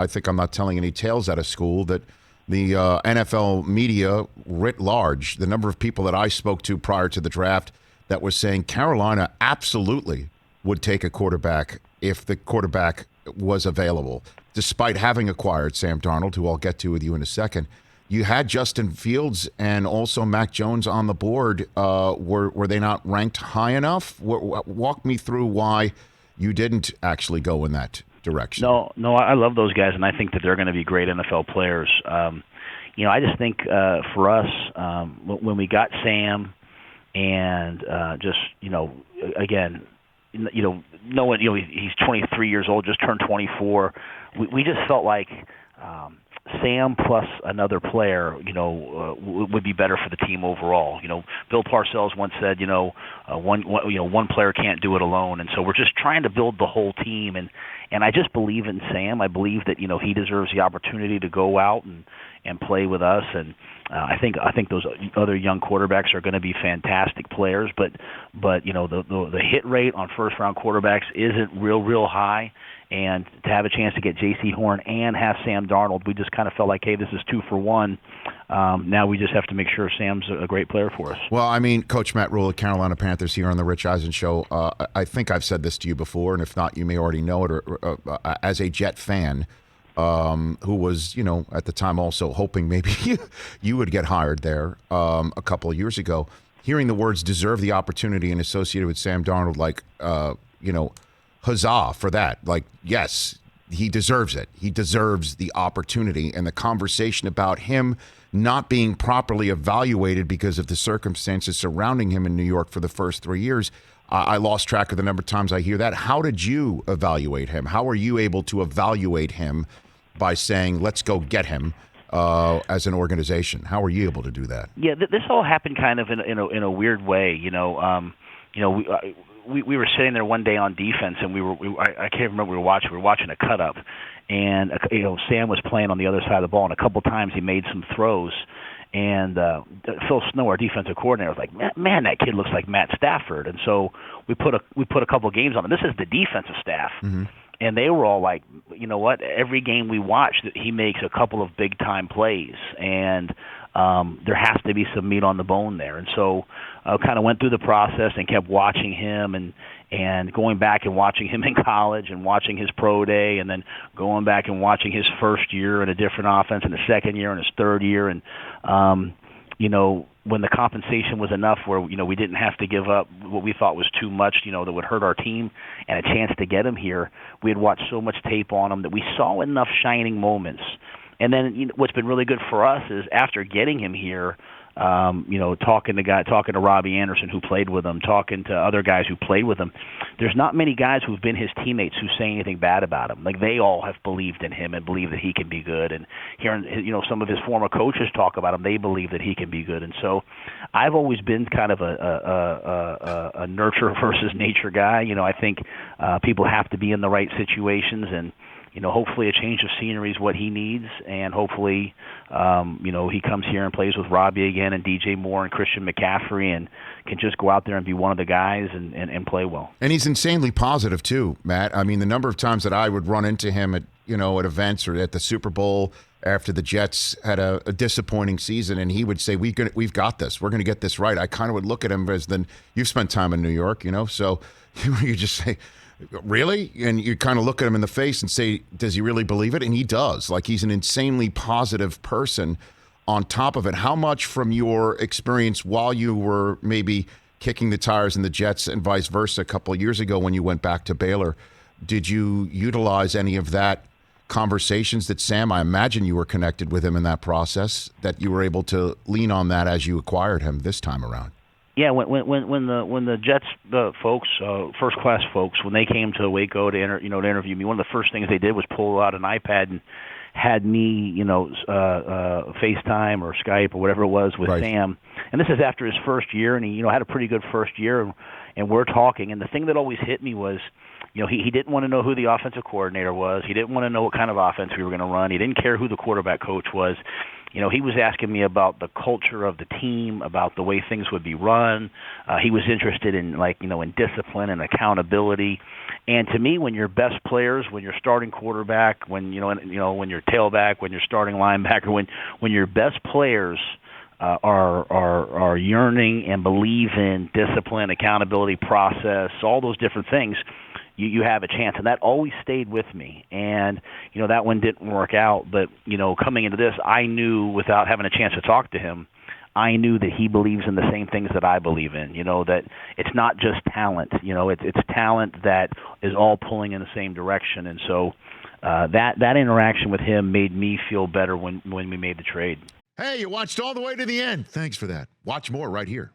I think I'm not telling any tales out of school, that the NFL media writ large, the number of people that I spoke to prior to the draft that was saying Carolina absolutely would take a quarterback if the quarterback was available, despite having acquired Sam Darnold, who I'll get to with you in a second. You had Justin Fields and also Mac Jones on the board. Were they not ranked high enough? Walk me through why you didn't actually go in that direction. No, I love those guys, and I think that they're going to be great NFL players. I just think for us, when we got Sam, and again, no one, he's 23 years old, just turned 24. We just felt like Sam plus another player, would be better for the team overall. Bill Parcells once said, one player can't do it alone, and so we're just trying to build the whole team. And I just believe in Sam. I believe that he deserves the opportunity to go out and play with us. And I think those other young quarterbacks are going to be fantastic players. But the hit rate on first round quarterbacks isn't real high. And to have a chance to get J.C. Horn and have Sam Darnold, we just kind of felt like, hey, this is 2 for 1. Now we just have to make sure Sam's a great player for us. Well, I mean, Coach Matt Rhule of Carolina Panthers here on the Rich Eisen Show. I think I've said this to you before, and if not, you may already know it. As a Jet fan who was, at the time also hoping maybe you would get hired there a couple of years ago, hearing the words deserve the opportunity and associated with Sam Darnold, like, huzzah for that. Like, yes, he deserves it. He deserves the opportunity. And the conversation about him not being properly evaluated because of the circumstances surrounding him in New York for the first 3 years, I lost track of the number of times I hear that. How did you evaluate him? How were you able to evaluate him by saying, let's go get him as an organization? How were you able to do that? Yeah, this all happened kind of in a weird way. We were sitting there one day on defense, and I can't remember what we were watching. We were watching a cut up, and Sam was playing on the other side of the ball, and a couple times he made some throws. And Phil Snow, our defensive coordinator, was like, "Man, that kid looks like Matt Stafford." And so we put a couple games on him. This is the defensive staff. Mm-hmm. And they were all like, you know what? Every game we watch, he makes a couple of big-time plays, and there has to be some meat on the bone there. And so I kind of went through the process and kept watching him and going back and watching him in college and watching his pro day, and then going back and watching his first year in a different offense and the second year and his third year. And, when the compensation was enough where, we didn't have to give up what we thought was too much, that would hurt our team, and a chance to get him here, we had watched so much tape on him that we saw enough shining moments. And then what's been really good for us is after getting him here, talking to Robbie Anderson, who played with him, talking to other guys who played with him, there's not many guys who've been his teammates who say anything bad about him. Like, they all have believed in him and believe that he can be good. And hearing, some of his former coaches talk about him, they believe that he can be good. And so I've always been kind of a nurture versus nature guy. I think people have to be in the right situations, and hopefully a change of scenery is what he needs, and hopefully, he comes here and plays with Robbie again and DJ Moore and Christian McCaffrey and can just go out there and be one of the guys and play well. And he's insanely positive too, Matt. I mean, the number of times that I would run into him at events or at the Super Bowl after the Jets had a disappointing season, and he would say, "We've got this. We're going to get this right." I kind of would look at him as, then you've spent time in New York, so you just say, really? And you kind of look at him in the face and say, does he really believe it? And he does. Like, he's an insanely positive person on top of it. How much from your experience while you were maybe kicking the tires in the Jets and vice versa a couple of years ago when you went back to Baylor, did you utilize any of that conversations that Sam, I imagine you were connected with him in that process, that you were able to lean on that as you acquired him this time around? Yeah, when the Jets folks, first class folks, when they came to Waco to interview me, one of the first things they did was pull out an iPad and had me, FaceTime or Skype or whatever it was with right. Sam. And this is after his first year, and he had a pretty good first year, and we're talking. And the thing that always hit me was, he didn't want to know who the offensive coordinator was. He didn't want to know what kind of offense we were going to run. He didn't care who the quarterback coach was. He was asking me about the culture of the team, about the way things would be run. He was interested in in discipline and accountability. And to me, when your best players, when your starting quarterback, when when your tailback, when your starting linebacker, when your best players are yearning and believe in discipline, accountability, process, all those different things, you have a chance. And that always stayed with me. And, that one didn't work out. But, coming into this, I knew without having a chance to talk to him, I knew that he believes in the same things that I believe in, that it's not just talent. It's talent that is all pulling in the same direction. And so that interaction with him made me feel better when we made the trade. Hey, you watched all the way to the end. Thanks for that. Watch more right here.